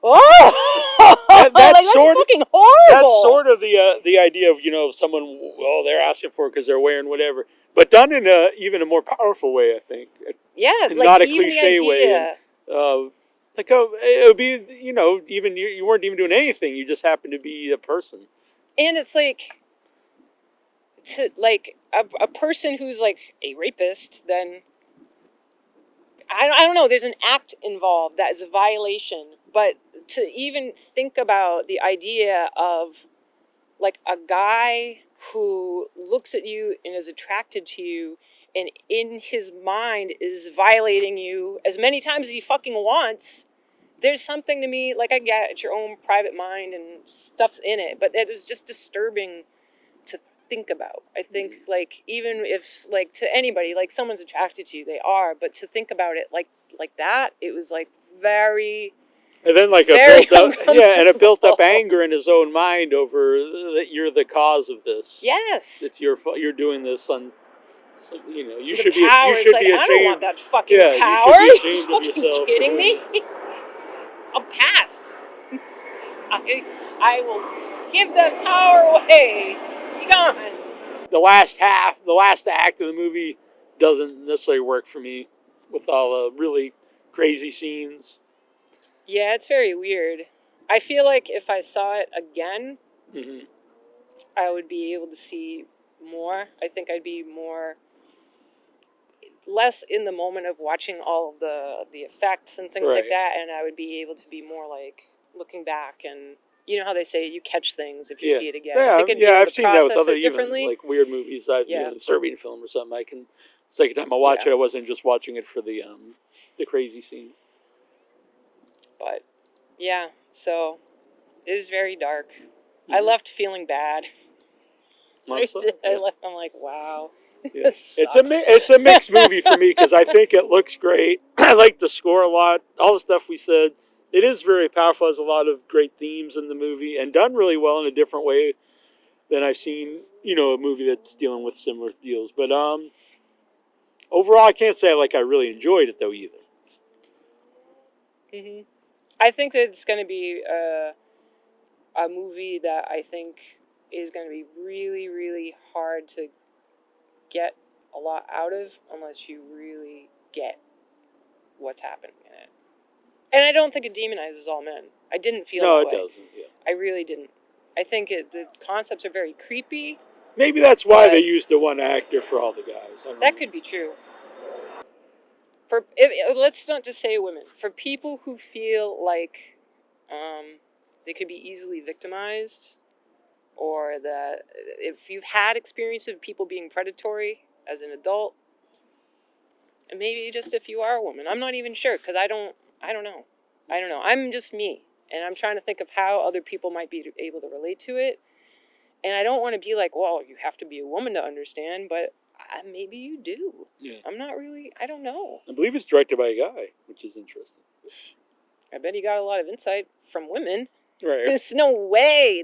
Speaker 3: oh, that's fucking horrible.
Speaker 1: That's sort of the idea of someone. Well, they're asking for it because they're wearing whatever, but done in even a more powerful way, I think.
Speaker 3: Yeah,
Speaker 1: and not a cliche way. It would be even you weren't even doing anything. You just happened to be a person.
Speaker 3: And it's a person who's like a rapist. Then I don't know. There's an act involved that is a violation, but to even think about the idea of like a guy who looks at you and is attracted to you and in his mind is violating you as many times as he fucking wants, there's something to me, like I get it's your own private mind and stuff's in it, but it was just disturbing to think about. I think, like, even if, like, to anybody, like, someone's attracted to you, they are, but to think about it like that, it was, like, very...
Speaker 1: And then, like,
Speaker 3: Very
Speaker 1: it built up
Speaker 3: uncomfortable.
Speaker 1: anger in his own mind over that you're the cause of this.
Speaker 3: Yes.
Speaker 1: It's your fault. You're doing this on, so, you know, you
Speaker 3: The
Speaker 1: should be.
Speaker 3: power
Speaker 1: You
Speaker 3: is
Speaker 1: should
Speaker 3: like,
Speaker 1: be
Speaker 3: I don't want
Speaker 1: ashamed.
Speaker 3: that fucking
Speaker 1: Yeah,
Speaker 3: power.
Speaker 1: you should be ashamed
Speaker 3: Are
Speaker 1: of
Speaker 3: you fucking
Speaker 1: yourself.
Speaker 3: kidding
Speaker 1: for
Speaker 3: me?
Speaker 1: doing this.
Speaker 3: I'll pass. I will give that power away. Be gone.
Speaker 1: The last act of the movie doesn't necessarily work for me with all the really crazy scenes.
Speaker 3: Yeah, it's very weird. I feel like if I saw it again,
Speaker 1: Mm-hmm.
Speaker 3: I would be able to see more. I think I'd be less in the moment of watching all of the effects and things like
Speaker 1: Right.
Speaker 3: that, and I would be able to be more like looking back, and you know how they say you catch things if you see it again. I think I'd be able
Speaker 1: I've
Speaker 3: to
Speaker 1: seen that with
Speaker 3: process
Speaker 1: other
Speaker 3: it differently.
Speaker 1: even like weird movies.
Speaker 3: Yeah.
Speaker 1: The Serbian film or something. I can second time I watch it, I wasn't just watching it for the crazy scenes.
Speaker 3: But yeah, so it was very dark.
Speaker 1: Mm-hmm.
Speaker 3: I left feeling bad. I did.
Speaker 1: Yeah.
Speaker 3: I'm like, wow.
Speaker 1: Yeah.
Speaker 3: This
Speaker 1: It's
Speaker 3: sucks.
Speaker 1: it's a mixed movie for me because I think it looks great. I like the score a lot. All the stuff we said. It is very powerful. There's a lot of great themes in the movie and done really well in a different way than I've seen, you know, a movie that's dealing with similar deals. But overall, I can't say I really enjoyed it though either.
Speaker 3: Mm-hmm. I think that it's going to be a movie that I think is going to be really, really hard to get a lot out of unless you really get what's happening in it. And I don't think it demonizes all men. I didn't feel
Speaker 1: No,
Speaker 3: that
Speaker 1: it
Speaker 3: way.
Speaker 1: doesn't. Yeah.
Speaker 3: I really didn't. I think the concepts are very creepy.
Speaker 1: Maybe that's why
Speaker 3: But-
Speaker 1: they used the one actor for all the guys. I don't
Speaker 3: That
Speaker 1: know.
Speaker 3: could be true. Let's not just say women. For people who feel like they could be easily victimized, or that if you've had experience of people being predatory as an adult, and maybe just if you are a woman, I'm not even sure because I don't know. I'm just me, and I'm trying to think of how other people might be able to relate to it. And I don't want to be like, well, you have to be a woman to understand, but maybe you do.
Speaker 1: Yeah.
Speaker 3: I'm not really, I don't know.
Speaker 1: I believe it's directed by a guy, which is interesting.
Speaker 3: I bet he got a lot of insight from women.
Speaker 1: Right.
Speaker 3: There's no way,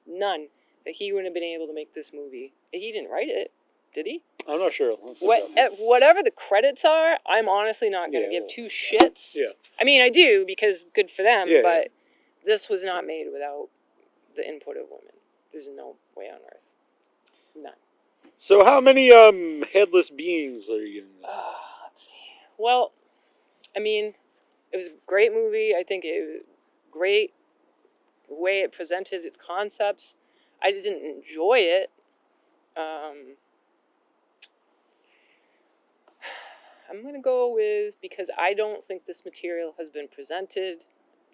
Speaker 3: none, that he wouldn't have been able to make this movie. He didn't write it, did he?
Speaker 1: I'm not sure. Let's look it up.
Speaker 3: Whatever the credits are, I'm honestly not going to give two shits.
Speaker 1: Yeah.
Speaker 3: I mean, I do, because good for them,
Speaker 1: Yeah,
Speaker 3: but this was not made without the input of women. There's no way on earth. None.
Speaker 1: So how many headless beings are you giving this?
Speaker 3: Let's see. Well, I mean, it was a great movie. I think it was great the way it presented its concepts. I didn't enjoy it. I'm going to go with, because I don't think this material has been presented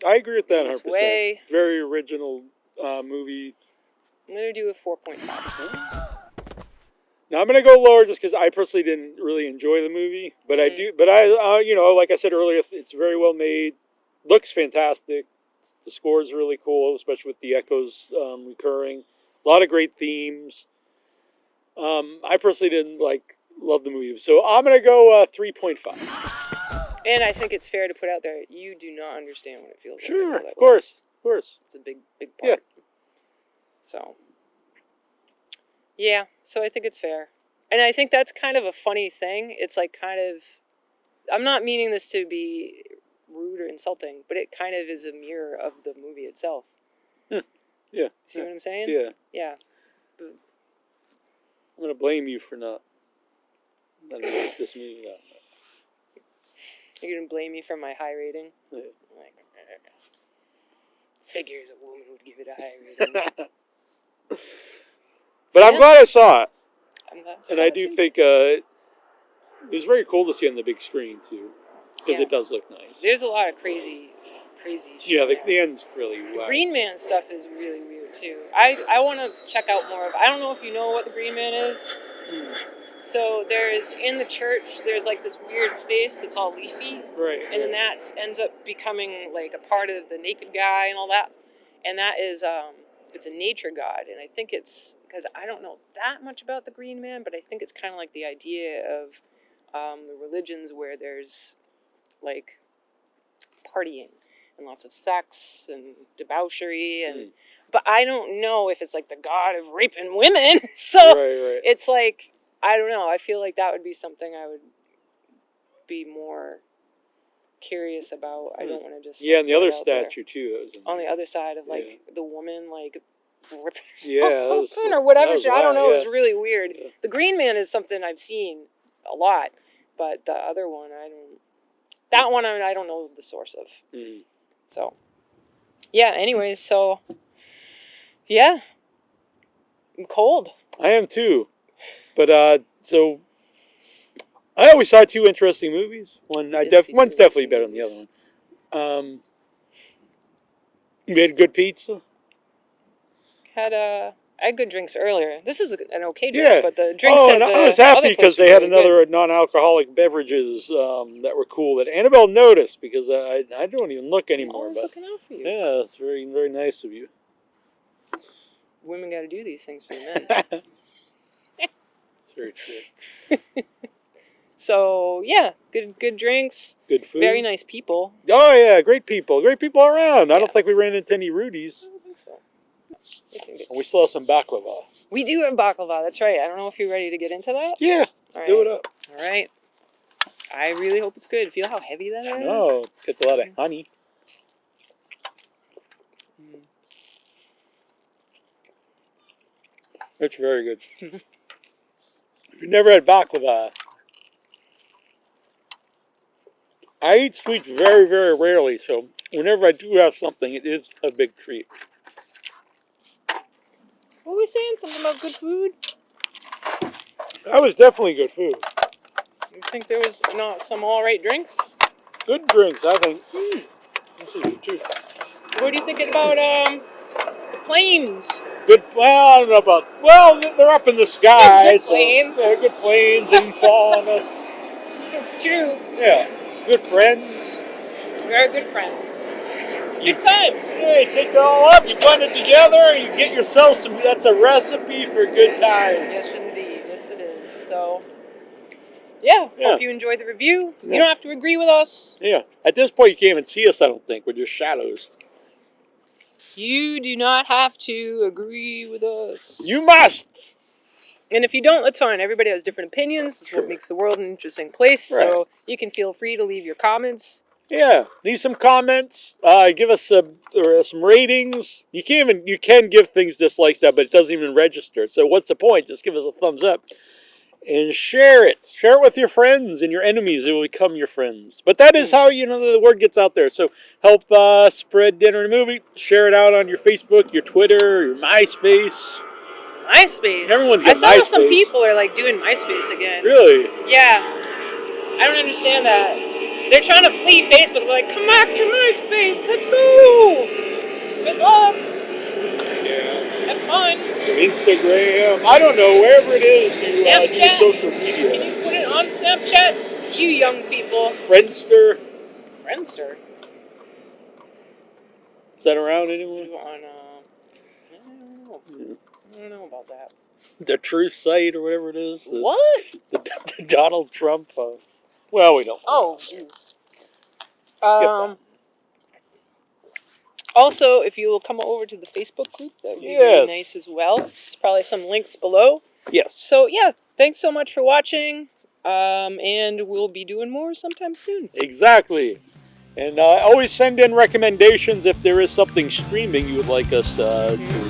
Speaker 1: I agree with that 100%.
Speaker 3: this way.
Speaker 1: Very original movie.
Speaker 3: I'm going to do a 4.5.
Speaker 1: Now I'm gonna go lower just because I personally didn't really enjoy the movie, but I do. But I, you know, like I said earlier, it's very well made, looks fantastic. The score is really cool, especially with the echoes recurring. A lot of great themes. I personally didn't love the movie, so I'm gonna go 3.5.
Speaker 3: And I think it's fair to put out there, you do not understand what it feels like. to
Speaker 1: Sure,
Speaker 3: feel that
Speaker 1: of
Speaker 3: way.
Speaker 1: course.
Speaker 3: It's a big part.
Speaker 1: Yeah.
Speaker 3: So, yeah, so I think it's fair. And I think that's kind of a funny thing. It's like kind of, I'm not meaning this to be rude or insulting, but it kind of is a mirror of the movie itself.
Speaker 1: Yeah.
Speaker 3: See what I'm saying?
Speaker 1: Yeah.
Speaker 3: Yeah.
Speaker 1: I'm gonna blame you for not letting this movie out.
Speaker 3: You're going to blame me for my high rating?
Speaker 1: Yeah.
Speaker 3: Like, figures a woman would give it a high rating.
Speaker 1: But I'm glad I saw it.
Speaker 3: I'm glad.
Speaker 1: And I do think it was very cool to see it on the big screen too, because
Speaker 3: Yeah.
Speaker 1: it does look nice.
Speaker 3: There's a lot of crazy shit.
Speaker 1: Yeah,
Speaker 3: there.
Speaker 1: the end's really
Speaker 3: The
Speaker 1: wild.
Speaker 3: Green Man stuff is really weird too. I want to check out more of. I don't know if you know what the Green Man is. So there's in the church. There's like this weird face that's all leafy,
Speaker 1: Right.
Speaker 3: and then that ends up becoming like a part of the naked guy and all that. And that is it's a nature god, and I think it's because I don't know that much about the Green Man, but I think it's kind of like the idea of the religions where there's like partying and lots of sex and debauchery and but I don't know if it's like the god of raping women. So
Speaker 1: Right.
Speaker 3: it's like I don't know. I feel like that would be something I would be more curious about. I don't want to just
Speaker 1: Yeah, and the
Speaker 3: throw
Speaker 1: other
Speaker 3: it out there.
Speaker 1: statue too. That was in
Speaker 3: On the
Speaker 1: there.
Speaker 3: other side of like the woman like ripping
Speaker 1: Yeah, that was,
Speaker 3: or whatever.
Speaker 1: that was
Speaker 3: I don't
Speaker 1: wild,
Speaker 3: know. It
Speaker 1: yeah.
Speaker 3: was really weird.
Speaker 1: Yeah.
Speaker 3: The Green Man is something I've seen a lot, but the other one I don't. That one I don't know the source of.
Speaker 1: Mm.
Speaker 3: So, yeah. Anyways, so yeah, I'm cold.
Speaker 1: I am too, but so I always saw two interesting movies. One's definitely better than the other one. You made good pizza.
Speaker 3: I had good drinks earlier. This is an okay drink,
Speaker 1: Yeah.
Speaker 3: but the drinks
Speaker 1: Oh,
Speaker 3: at
Speaker 1: and
Speaker 3: the
Speaker 1: I was
Speaker 3: other
Speaker 1: happy
Speaker 3: place
Speaker 1: because
Speaker 3: were
Speaker 1: they had
Speaker 3: really good.
Speaker 1: another non-alcoholic beverages that were cool that Annabelle noticed because I don't even look
Speaker 3: I'm
Speaker 1: anymore.
Speaker 3: always
Speaker 1: But
Speaker 3: looking out for you.
Speaker 1: yeah, it's very very nice of you.
Speaker 3: Women got to do these things for the men.
Speaker 1: It's very true.
Speaker 3: So yeah, good drinks.
Speaker 1: Good food.
Speaker 3: Very nice people.
Speaker 1: Oh yeah, great people around. I
Speaker 3: Yeah.
Speaker 1: don't think we ran into any Rudies.
Speaker 3: I don't think so.
Speaker 1: And we still have some baklava.
Speaker 3: We do have baklava. That's right. I don't know if you're ready to get into that.
Speaker 1: Yeah, let's do it up.
Speaker 3: All right. I really hope it's good. Feel how heavy that is.
Speaker 1: No, it's got a lot of honey. It's very good. If you've never had baklava, I eat sweets very, very rarely, so whenever I do have something, it is a big treat.
Speaker 3: What were we saying? Something about good food?
Speaker 1: That was definitely good food.
Speaker 3: You think there was not some all right drinks?
Speaker 1: Good drinks, I think. This is good too.
Speaker 3: What are you thinking about the planes?
Speaker 1: Good. Well, I don't know about. Well, they're up in the sky.
Speaker 3: Good planes.
Speaker 1: So, yeah, good planes. Didn't fall on us.
Speaker 3: It's true.
Speaker 1: Yeah. Good friends.
Speaker 3: We are good friends. Good times.
Speaker 1: Yeah, you take it all up, you blend it together, you get yourself some. That's a recipe for good times.
Speaker 3: Yes, indeed. Yes, it is. So, yeah. Hope you enjoyed the review.
Speaker 1: Yeah.
Speaker 3: You don't have to agree with us.
Speaker 1: Yeah. At this point, you can't even see us. I don't think we're just shadows.
Speaker 3: You do not have to agree with us.
Speaker 1: You must.
Speaker 3: And if you don't, that's fine. Everybody has different opinions. It's
Speaker 1: Sure.
Speaker 3: what makes the world an interesting place.
Speaker 1: Right.
Speaker 3: So you can feel free to leave your comments.
Speaker 1: Yeah. Leave some comments. Give us some ratings. You can give things dislikes that, but it doesn't even register. So what's the point? Just give us a thumbs up. And share it. Share it with your friends and your enemies. It will become your friends. But that is how, the word gets out there. So help spread Dinner and a Movie. Share it out on your Facebook, your Twitter, your MySpace.
Speaker 3: MySpace.
Speaker 1: Everyone's
Speaker 3: I
Speaker 1: got
Speaker 3: saw some
Speaker 1: MySpace.
Speaker 3: people are like doing MySpace again.
Speaker 1: Really?
Speaker 3: Yeah. I don't understand that. They're trying to flee Facebook. They're like, come back to MySpace. Let's go. Good luck.
Speaker 1: Yeah.
Speaker 3: Have fun.
Speaker 1: Instagram. I don't know. Wherever it is you do
Speaker 3: Snapchat.
Speaker 1: social
Speaker 3: Can
Speaker 1: media.
Speaker 3: you put it on Snapchat? You young people.
Speaker 1: Friendster.
Speaker 3: Friendster.
Speaker 1: Is that around anymore?
Speaker 3: On, I don't know about that.
Speaker 1: The Truth Site or whatever it is.
Speaker 3: What?
Speaker 1: The Donald Trump. Well, we don't.
Speaker 3: Oh, jeez.
Speaker 1: that.
Speaker 3: Also, if you will come over to the Facebook group, that would be
Speaker 1: Yes.
Speaker 3: really nice as well. There's probably some links below.
Speaker 1: Yes.
Speaker 3: So, yeah, thanks so much for watching. And we'll be doing more sometime soon.
Speaker 1: Exactly. And always send in recommendations if there is something streaming you would like us to review.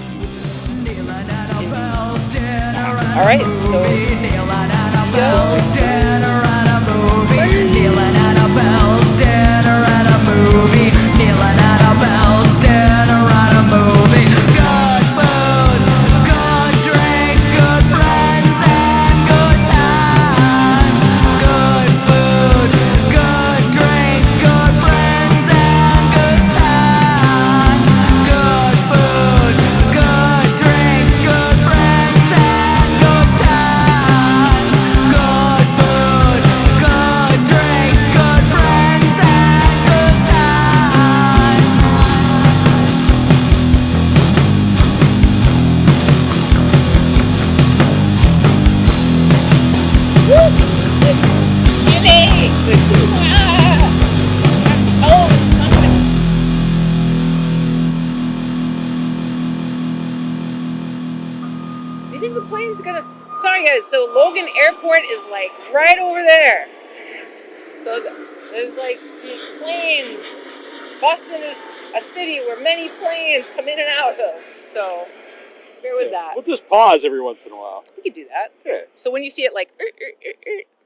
Speaker 3: All right, so
Speaker 2: Neal Annabelle's dinner and a movie. Neal Annabelle's dinner and a movie. Neal Annabelle's dinner and a movie. Good food, good drinks, good friends and good times. Good food, good drinks, good friends and good times. Good food, good drinks, good friends and good times. Good food.
Speaker 3: sorry guys, so Logan Airport is like right over there. So there's like these planes. Boston is a city where many planes come in and out of. So bear with that.
Speaker 1: We'll just pause every once in a while.
Speaker 3: We could do that.
Speaker 1: Yeah.
Speaker 3: So when you see it like,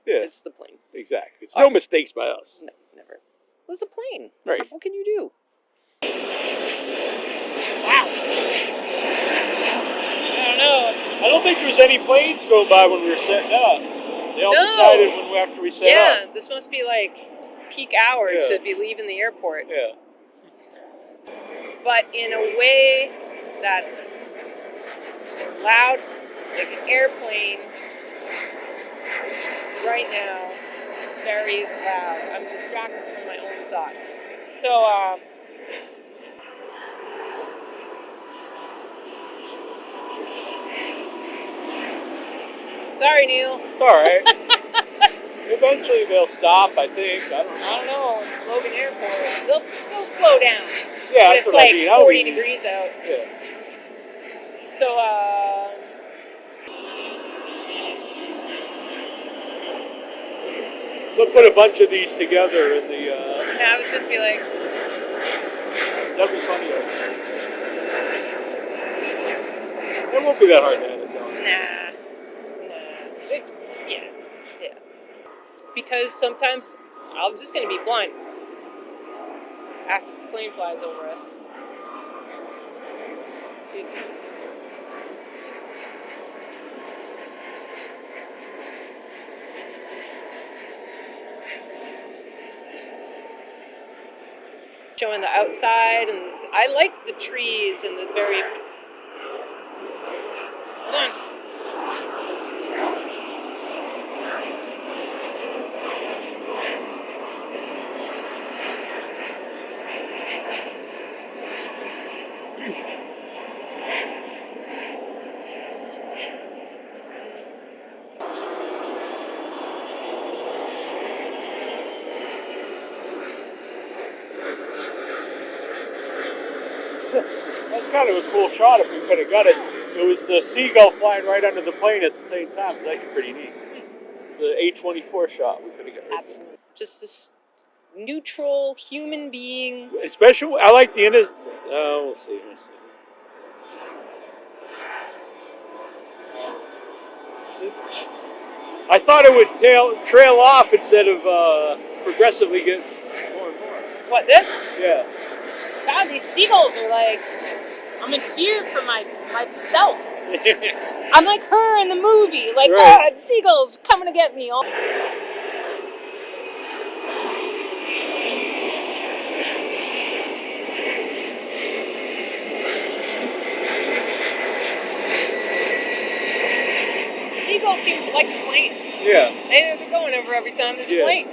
Speaker 1: Yeah.
Speaker 3: it's the plane.
Speaker 1: Exactly. It's no mistakes by us.
Speaker 3: No, never. It was a plane.
Speaker 1: Right.
Speaker 3: What can you do? Wow. I don't know.
Speaker 1: I don't think there was any planes going by when we were setting up. They all decided after we set up.
Speaker 3: Yeah, this must be like peak hour
Speaker 1: Yeah.
Speaker 3: to be leaving the airport.
Speaker 1: Yeah.
Speaker 3: But in a way that's loud, like an airplane right now. It's very loud. I'm distracted from my own thoughts. So, sorry, Neal.
Speaker 1: It's all right. Eventually they'll stop, I think. I don't know.
Speaker 3: I don't know. It's Logan Airport. They'll slow down.
Speaker 1: Yeah,
Speaker 3: But
Speaker 1: that's
Speaker 3: it's
Speaker 1: what
Speaker 3: like
Speaker 1: I mean. That'll
Speaker 3: 40
Speaker 1: be easy.
Speaker 3: degrees out.
Speaker 1: Yeah.
Speaker 3: So,
Speaker 1: They'll put a bunch of these together in the.
Speaker 3: yeah, I was just be like,
Speaker 1: That'd be funny, actually. It won't be that hard to edit, though.
Speaker 3: nah. It's, yeah. Because sometimes I'm just going to be blind after this plane flies over us. Showing the outside, and I like the trees and the very. Hold on.
Speaker 1: That's kind of a cool shot if we could have got it. It was the seagull flying right under the plane at the same time. It's actually pretty neat. It's an A24 shot we could have got. Right.
Speaker 3: Absolutely. Just this neutral human being.
Speaker 1: Especially, I like the we'll see. I thought it would trail off instead of progressively get more and more.
Speaker 3: What, this?
Speaker 1: Yeah.
Speaker 3: God, these seagulls are like, I'm in fear for myself. I'm like her in the movie. Like,
Speaker 1: Right.
Speaker 3: God, seagulls coming to get me. Seagulls seem to like the planes.
Speaker 1: Yeah.
Speaker 3: They're going over every time there's a
Speaker 1: Yeah.
Speaker 3: plane.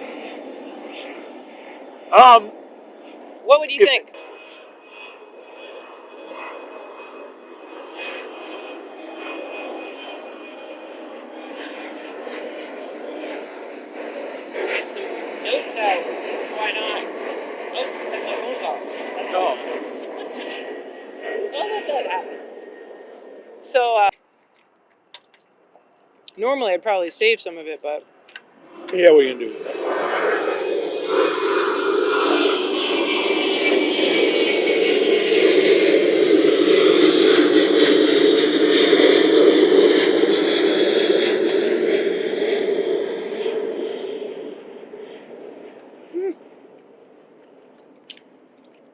Speaker 3: What would you think? Get some notes out. Because why not? Oh, because my phone's off. That's all. So I'll let that happen. So, normally I'd probably save some of it, but
Speaker 1: Yeah, we can do that.